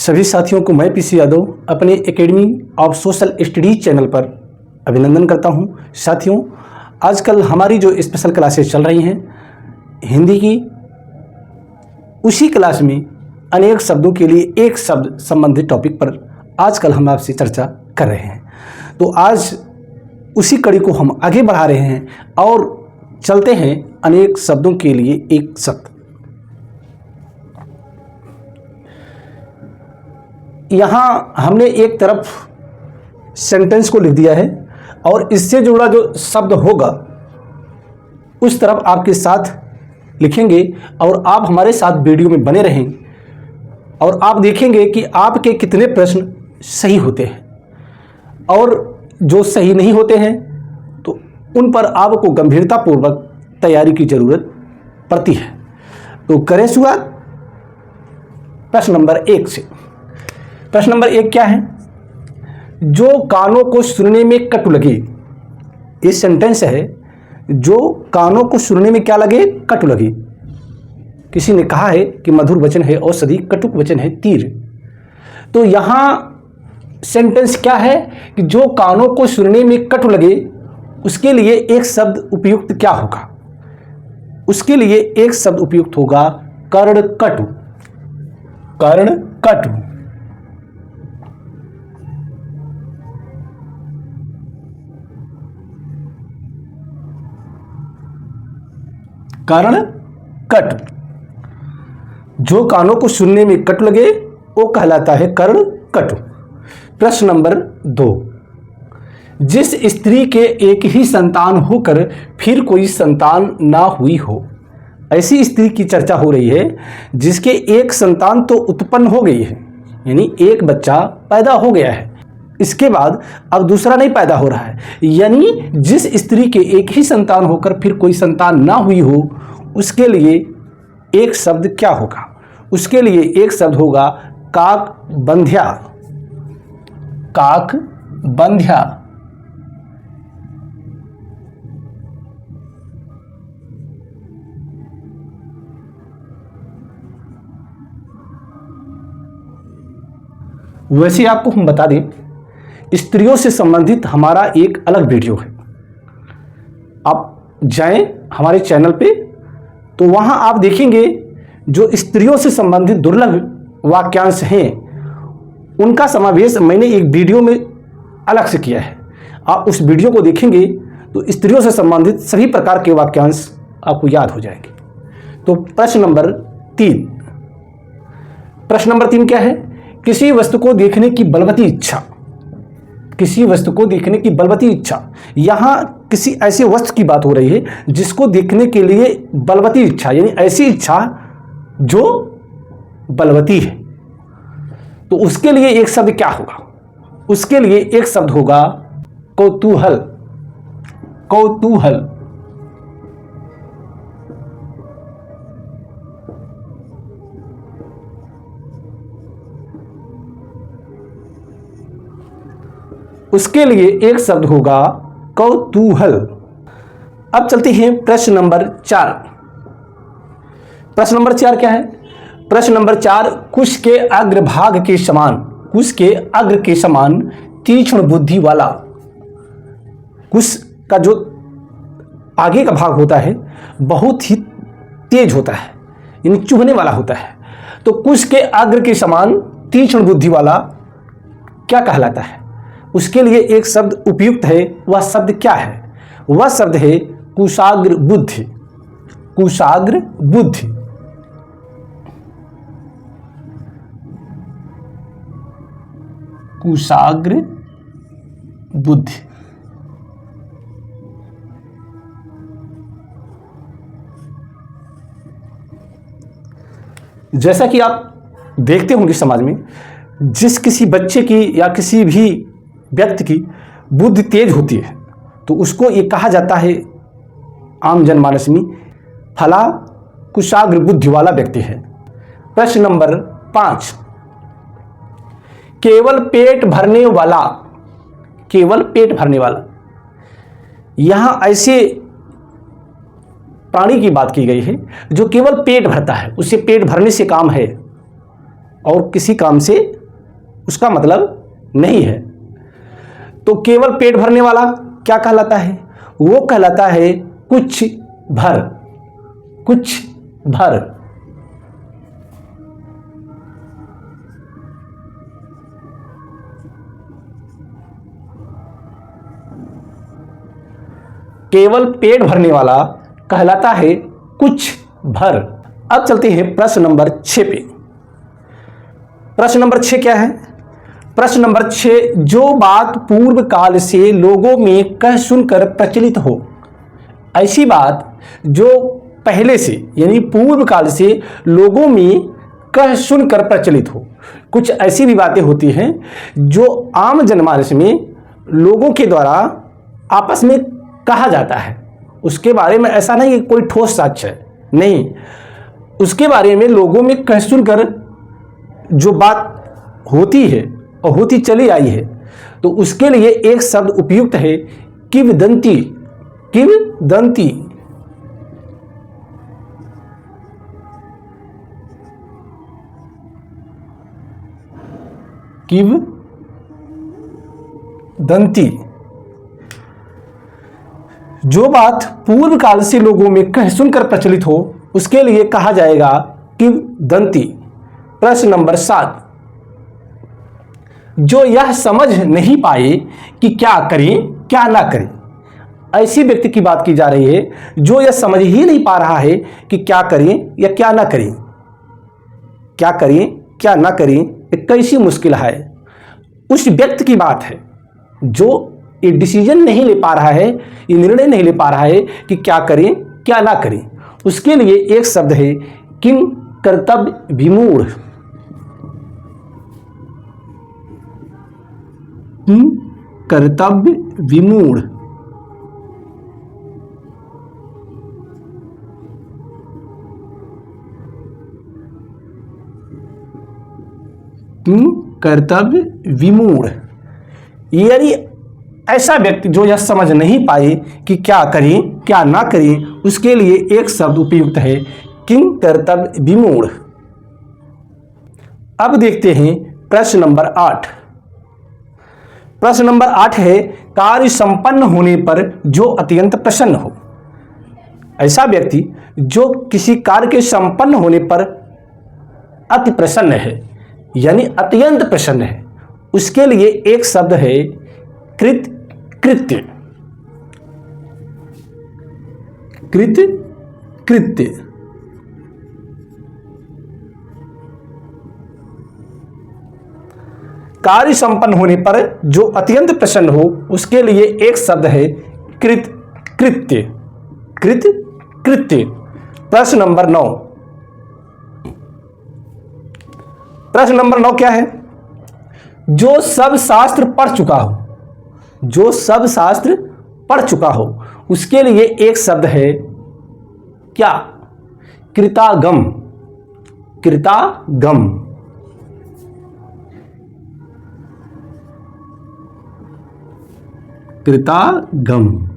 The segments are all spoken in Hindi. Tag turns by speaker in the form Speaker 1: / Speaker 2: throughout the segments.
Speaker 1: सभी साथियों को मैं पीसी यादव अपने academy of social studies channel पर अभिनंदन करता हूं। साथियों, आजकल हमारी जो स्पेशल क्लासेस चल रही हैं हिंदी की, उसी क्लास में अनेक शब्दों के लिए एक शब्द संबंधित टॉपिक पर आजकल हम आपसे चर्चा कर रहे हैं। तो आज उसी कड़ी को हम आगे बढ़ा रहे हैं और चलते हैं अनेक शब्दों के लिए एक शब्द। यहाँ हमने एक तरफ सेंटेंस को लिख दिया है और इससे जुड़ा जो शब्द होगा उस तरफ आपके साथ लिखेंगे और आप हमारे साथ वीडियो में बने रहें और आप देखेंगे कि आपके कितने प्रश्न सही होते हैं और जो सही नहीं होते हैं तो उन पर आपको गंभीरतापूर्वक तैयारी की ज़रूरत पड़ती है। तो करें शुरुआत प्रश्न नंबर 1 से। प्रश्न नंबर 1 क्या है? जो कानों को सुनने में कटु लगे। ये सेंटेंस है, जो कानों को सुनने में क्या लगे? कटु लगे। किसी ने कहा है कि मधुर वचन है औषधि, कटुक वचन है तीर। तो यहाँ सेंटेंस क्या है कि जो कानों को सुनने में कटु लगे, उसके लिए एक शब्द उपयुक्त क्या होगा? उसके लिए एक शब्द उपयुक्त होगा कर्णकटु। कर्णकटु। कर्णकटु। जो कानों को सुनने में कटु लगे वो कहलाता है कर्णकटु। प्रश्न नंबर 2। जिस स्त्री के एक ही संतान होकर फिर कोई संतान ना हुई हो। ऐसी स्त्री की चर्चा हो रही है जिसके एक संतान तो उत्पन्न हो गई है, यानी एक बच्चा पैदा हो गया है, इसके बाद अब दूसरा नहीं पैदा हो रहा है। यानी जिस स्त्री के एक ही संतान होकर फिर कोई संतान ना हुई हो, उसके लिए एक शब्द क्या होगा? उसके लिए एक शब्द होगा काकबंध्या। काकबंध्या। वैसे आपको हम बता दें, स्त्रियों से संबंधित हमारा एक अलग वीडियो है। आप जाएं हमारे चैनल पे तो वहां आप देखेंगे जो स्त्रियों से संबंधित दुर्लभ वाक्यांश हैं उनका समावेश मैंने एक वीडियो में अलग से किया है। आप उस वीडियो को देखेंगे तो स्त्रियों से संबंधित सभी प्रकार के वाक्यांश आपको याद हो जाएंगे। तो प्रश्न नंबर 3। प्रश्न नंबर 3 क्या है? किसी वस्तु को देखने की बलवती इच्छा। किसी वस्तु को देखने की बलवती इच्छा। यहाँ किसी ऐसे वस्तु की बात हो रही है जिसको देखने के लिए बलवती इच्छा, यानी ऐसी इच्छा जो बलवती है। तो उसके लिए एक शब्द क्या होगा? उसके लिए एक शब्द होगा कौतूहल। कौतूहल। उसके लिए एक शब्द होगा कौतूहल। अब चलते हैं प्रश्न नंबर 4। प्रश्न नंबर 4 क्या है? प्रश्न नंबर 4, कुश के अग्रभाग के समान। कुश के अग्र के समान तीक्ष्ण बुद्धि वाला। कुश का जो आगे का भाग होता है बहुत ही तेज होता है, यानी चुभने वाला होता है। तो कुश के अग्र के समान तीक्ष्ण बुद्धि वाला क्या कहलाता है? उसके लिए एक शब्द उपयुक्त है। वह शब्द क्या है? वह शब्द है कुशाग्र बुद्धि। कुशाग्र बुद्धि। कुशाग्र बुद्धि। जैसा कि आप देखते होंगे समाज में, जिस किसी बच्चे की या किसी भी व्यक्ति की बुद्धि तेज होती है तो उसको ये कहा जाता है आम जनमानस में फला कुशाग्र बुद्धि वाला व्यक्ति है। प्रश्न नंबर 5। केवल पेट भरने वाला। केवल पेट भरने वाला। यहां ऐसे प्राणी की बात की गई है जो केवल पेट भरता है, उसे पेट भरने से काम है और किसी काम से उसका मतलब नहीं है। तो केवल पेट भरने वाला क्या कहलाता है? वो कहलाता है कुछ भर, कुछ भर। केवल पेट भरने वाला कहलाता है कुछ भर। अब चलते हैं प्रश्न नंबर 6 पे। प्रश्न नंबर 6 क्या है? प्रश्न नंबर 6, जो बात पूर्व काल से लोगों में कह सुनकर प्रचलित हो, ऐसी बात जो पहले से यानी पूर्व काल से लोगों में कह सुनकर प्रचलित हो। कुछ ऐसी भी बातें होती हैं जो आम जनमानस में लोगों के द्वारा आपस में कहा जाता है, उसके बारे में ऐसा नहीं कि कोई ठोस साक्ष्य है, नहीं, उसके बारे में लोगों में कह सुनकर जो बात होती है और होती चली आई है, तो उसके लिए एक शब्द उपयुक्त है, किंवदंती। किंवदंती। किंवदंती। जो बात पूर्व काल से लोगों में कह सुनकर प्रचलित हो, उसके लिए कहा जाएगा किंवदंती। प्रश्न नंबर 7, जो यह समझ नहीं पाए कि क्या करें क्या ना करें। ऐसी व्यक्ति की बात की जा रही है जो यह समझ ही नहीं पा रहा है कि क्या करें या क्या ना करें, क्या करें क्या ना करें, ये कैसी मुश्किल है। उस व्यक्ति की बात है जो ये डिसीजन नहीं ले पा रहा है, ये निर्णय नहीं ले पा रहा है कि क्या करें क्या ना करें। उसके लिए एक शब्द है किम कर्तव्य विमूढ़। कर्तव्य विमूढ़। कर्तव्य विमूढ़ यानी ऐसा व्यक्ति जो यह समझ नहीं पाए कि क्या करें क्या ना करें, उसके लिए एक शब्द उपयुक्त है किम कर्तव्य विमूढ़। अब देखते हैं प्रश्न नंबर 8। प्रश्न नंबर 8 है, कार्य संपन्न होने पर जो अत्यंत प्रसन्न हो। ऐसा व्यक्ति जो किसी कार्य के संपन्न होने पर अति प्रसन्न है यानी अत्यंत प्रसन्न है, उसके लिए एक शब्द है कृत्य। कृत्य। कार्य संपन्न होने पर जो अत्यंत प्रसन्न हो, उसके लिए एक शब्द है कृत्य। प्रश्न नंबर 9। प्रश्न नंबर 9 क्या है? जो सब शास्त्र पढ़ चुका हो, जो सब शास्त्र पढ़ चुका हो, उसके लिए एक शब्द है क्या? कृतागम। कृतागम। कृतागम।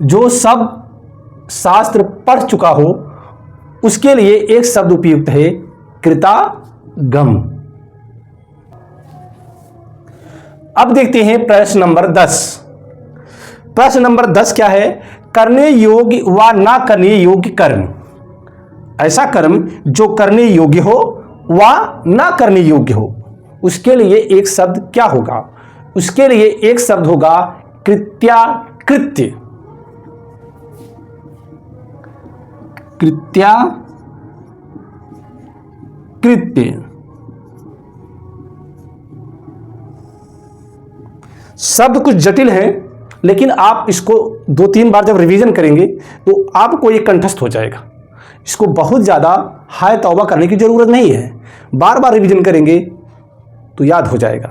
Speaker 1: जो सब शास्त्र पढ़ चुका हो, उसके लिए एक शब्द उपयुक्त है कृतागम। अब देखते हैं प्रश्न नंबर 10। प्रश्न नंबर 10 क्या है? करने योग्य व ना करने योग्य कर्म। ऐसा कर्म जो करने योग्य हो व ना करने योग्य हो, उसके लिए एक शब्द क्या होगा? उसके लिए एक शब्द होगा कृत्याकृत्य। कृत्याकृत्य। शब्द कुछ जटिल है, लेकिन आप इसको 2-3 बार जब रिवीजन करेंगे तो आपको ये कंठस्थ हो जाएगा। इसको बहुत ज़्यादा हाय तौबा करने की ज़रूरत नहीं है, बार बार रिवीजन करेंगे तो याद हो जाएगा।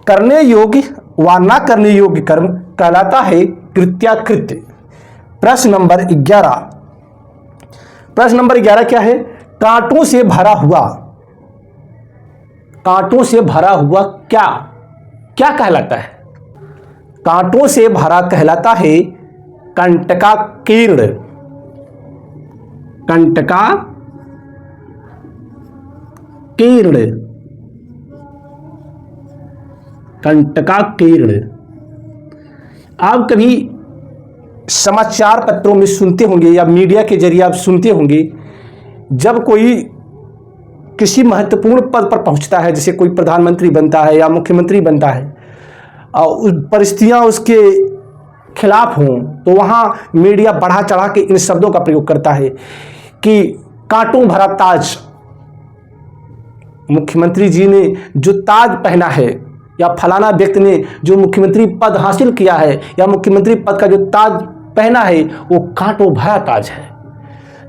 Speaker 1: करने योग्य व ना करने योग्य कर्म कहलाता है कृत्याकृत्य। प्रश्न नंबर 11। प्रश्न नंबर 11 क्या है? कांटों से भरा हुआ। कांटों से भरा हुआ क्या क्या कहलाता है? कांटों से भरा कहलाता है कंटकाकीर्ण। कंटकाकीर्ण। कंटकाकीर्ण, कंटकाकीर्ण। आप कभी समाचार पत्रों में सुनते होंगे या मीडिया के जरिए आप सुनते होंगे, जब कोई किसी महत्वपूर्ण पद पर पहुंचता है, जैसे कोई प्रधानमंत्री बनता है या मुख्यमंत्री बनता है, और परिस्थितियां उसके खिलाफ हों, तो वहाँ मीडिया बढ़ा चढ़ा के इन शब्दों का प्रयोग करता है कि कांटों भरा ताज, मुख्यमंत्री जी ने जो ताज पहना है, या फलाना व्यक्ति ने जो मुख्यमंत्री पद हासिल किया है, या मुख्यमंत्री पद का जो ताज पहना है वो कांटों भरा ताज है।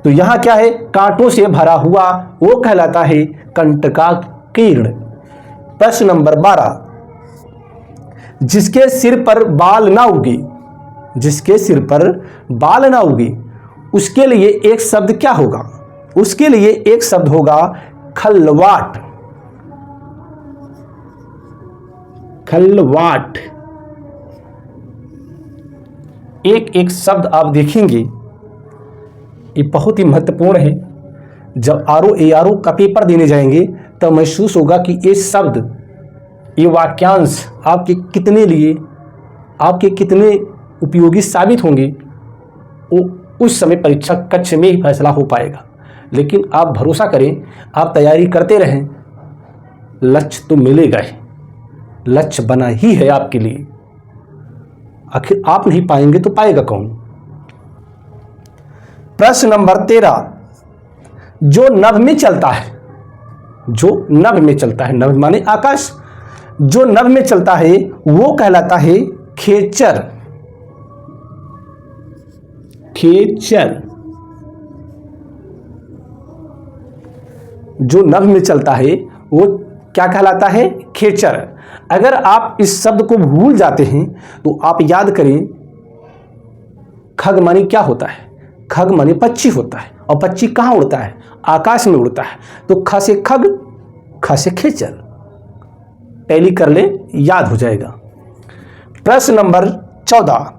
Speaker 1: तो यहाँ क्या है, कांटों से भरा हुआ, वो कहलाता है कंटकाकीर्ण। प्रश्न नंबर 12, जिसके सिर पर बाल ना उगे, जिसके सिर पर बाल ना उगे, उसके लिए एक शब्द क्या होगा? उसके लिए एक शब्द होगा खलवाट, खलवाट। एक एक शब्द आप देखेंगे, ये बहुत ही महत्वपूर्ण है। जब आरओ एआरओ का पेपर देने जाएंगे तब महसूस होगा कि ये शब्द, ये वाक्यांश आपके कितने लिए, आपके कितने उपयोगी साबित होंगे, वो उस समय परीक्षा कक्ष में ही फैसला हो पाएगा। लेकिन आप भरोसा करें, आप तैयारी करते रहें, लक्ष्य तो मिलेगा ही, लक्ष्य बना ही है आपके लिए। आखिर आप नहीं पाएंगे तो पाएगा कौन? प्रश्न नंबर 13, जो नभ में चलता है, जो नभ में चलता है, नभ माने आकाश, जो नभ में चलता है वो कहलाता है खेचर, खेचर। जो नभ में चलता है वो क्या कहलाता है? खेचर। अगर आप इस शब्द को भूल जाते हैं तो आप याद करें, खग माने क्या होता है? खग माने पक्षी होता है, और पक्षी कहाँ उड़ता है? आकाश में उड़ता है। तो ख से खग, ख से खेचर, टैली कर ले, याद हो जाएगा। प्रश्न नंबर 14,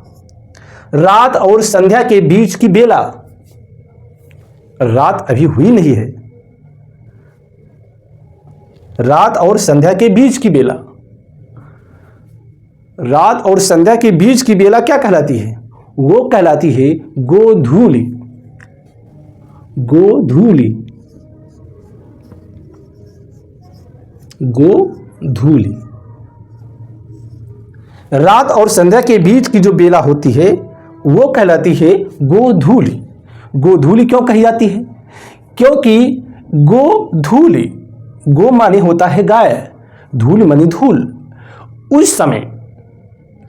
Speaker 1: रात और संध्या के बीच की बेला, रात अभी हुई नहीं है, रात और संध्या के बीच की बेला, रात और संध्या के बीच की बेला क्या कहलाती है? वो कहलाती है गोधूली, गोधूली, गोधूली। रात और संध्या के बीच की जो बेला होती है वो कहलाती है गोधूली। गोधूली क्यों कही जाती है? क्योंकि गोधूली, गो माने होता है गाय, धूल माने धूल। उस समय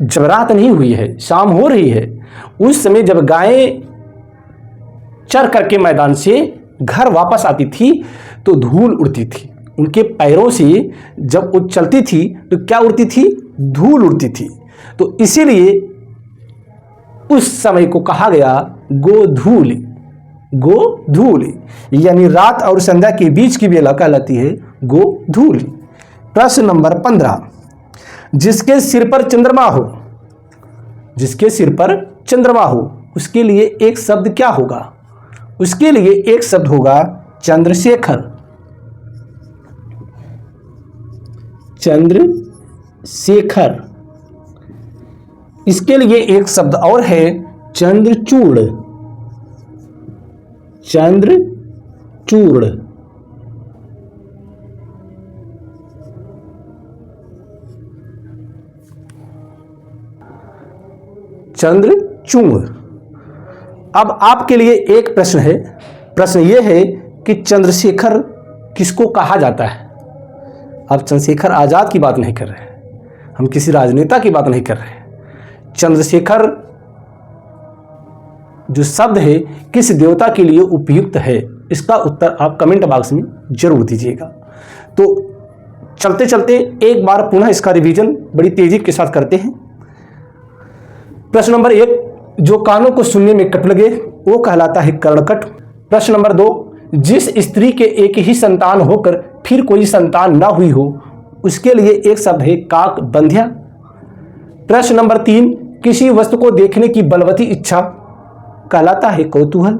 Speaker 1: जब रात नहीं हुई है, शाम हो रही है, उस समय जब गायें चर करके मैदान से घर वापस आती थी तो धूल उड़ती थी उनके पैरों से। जब वो चलती थी तो क्या उड़ती थी? धूल उड़ती थी। तो इसीलिए उस समय को कहा गया गोधूली, गोधूली। यानी रात और संध्या के बीच की बेला कहलाती है गोधूली। प्रश्न नंबर 15, जिसके सिर पर चंद्रमा हो, जिसके सिर पर चंद्रमा हो, उसके लिए एक शब्द क्या होगा? उसके लिए एक शब्द होगा चंद्रशेखर, चंद्रशेखर। इसके लिए एक शब्द और है चंद्रचूड़, चंद्रचूड़। चंद्रचूड़। अब आपके लिए एक प्रश्न है, प्रश्न यह है कि चंद्रशेखर किसको कहा जाता है? अब चंद्रशेखर आजाद की बात नहीं कर रहे हैं, हम किसी राजनेता की बात नहीं कर रहे हैं। चंद्रशेखर जो शब्द है किस देवता के लिए उपयुक्त है, इसका उत्तर आप कमेंट बॉक्स में जरूर दीजिएगा। तो चलते चलते एक बार पुनः इसका रिवीजन बड़ी तेजी के साथ करते हैं। प्रश्न नंबर 1, जो कानों को सुनने में कट लगे वो कहलाता है कर्णकट। प्रश्न नंबर 2, जिस स्त्री के एक ही संतान होकर फिर कोई संतान ना हुई हो उसके लिए एक शब्द है काक बंध्या। प्रश्न नंबर 3, किसी वस्तु को देखने की बलवती इच्छा कहलाता है कौतूहल।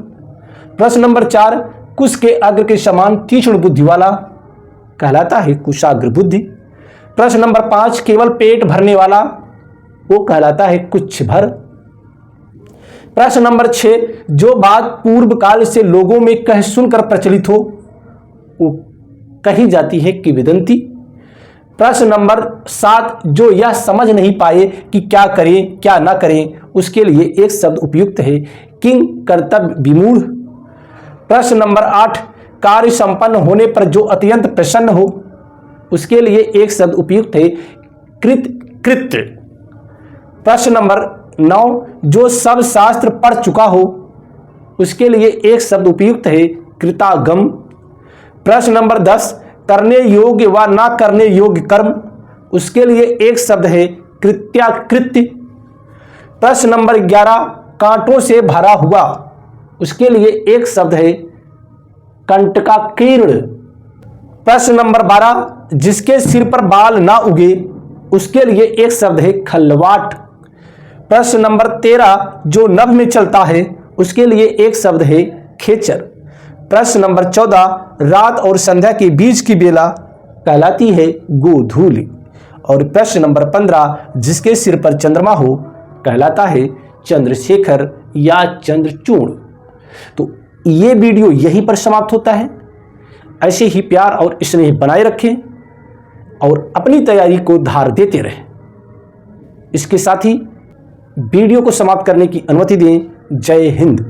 Speaker 1: प्रश्न नंबर 4, कुश के अग्र के समान तीक्ष्ण बुद्धि वाला कहलाता है कुशाग्र बुद्धि। प्रश्न नंबर 5, केवल पेट भरने वाला वो कहलाता है कुच्छ भर। प्रश्न नंबर 6, जो बात पूर्व काल से लोगों में कह सुनकर प्रचलित हो वो कही जाती है किंवदंती। प्रश्न नंबर 7, जो यह समझ नहीं पाए कि क्या करें क्या ना करें उसके लिए एक शब्द उपयुक्त है किंग कर्तव्य विमूढ़। प्रश्न नंबर 8, कार्य संपन्न होने पर जो अत्यंत प्रसन्न हो उसके लिए एक शब्द उपयुक्त है कृत्य। प्रश्न नंबर 9, जो सब शास्त्र पढ़ चुका हो उसके लिए एक शब्द उपयुक्त है कृतागम। प्रश्न नंबर 10, करने योग्य व ना करने योग्य कर्म उसके लिए एक शब्द है कृत्याकृत्य। प्रश्न नंबर 11, कांटों से भरा हुआ उसके लिए एक शब्द है कंटकाकीर्ण। प्रश्न नंबर 12, जिसके सिर पर बाल ना उगे उसके लिए एक शब्द है खल्वाट। प्रश्न नंबर 13, जो नभ में चलता है उसके लिए एक शब्द है खेचर। प्रश्न नंबर 14, रात और संध्या के बीच की बेला कहलाती है गोधूली। और प्रश्न नंबर 15, जिसके सिर पर चंद्रमा हो कहलाता है चंद्रशेखर या चंद्रचूड़। तो ये वीडियो यहीं पर समाप्त होता है। ऐसे ही प्यार और स्नेह बनाए रखें और अपनी तैयारी को धार देते रहें। इसके साथ ही वीडियो को समाप्त करने की अनुमति दें। जय हिंद।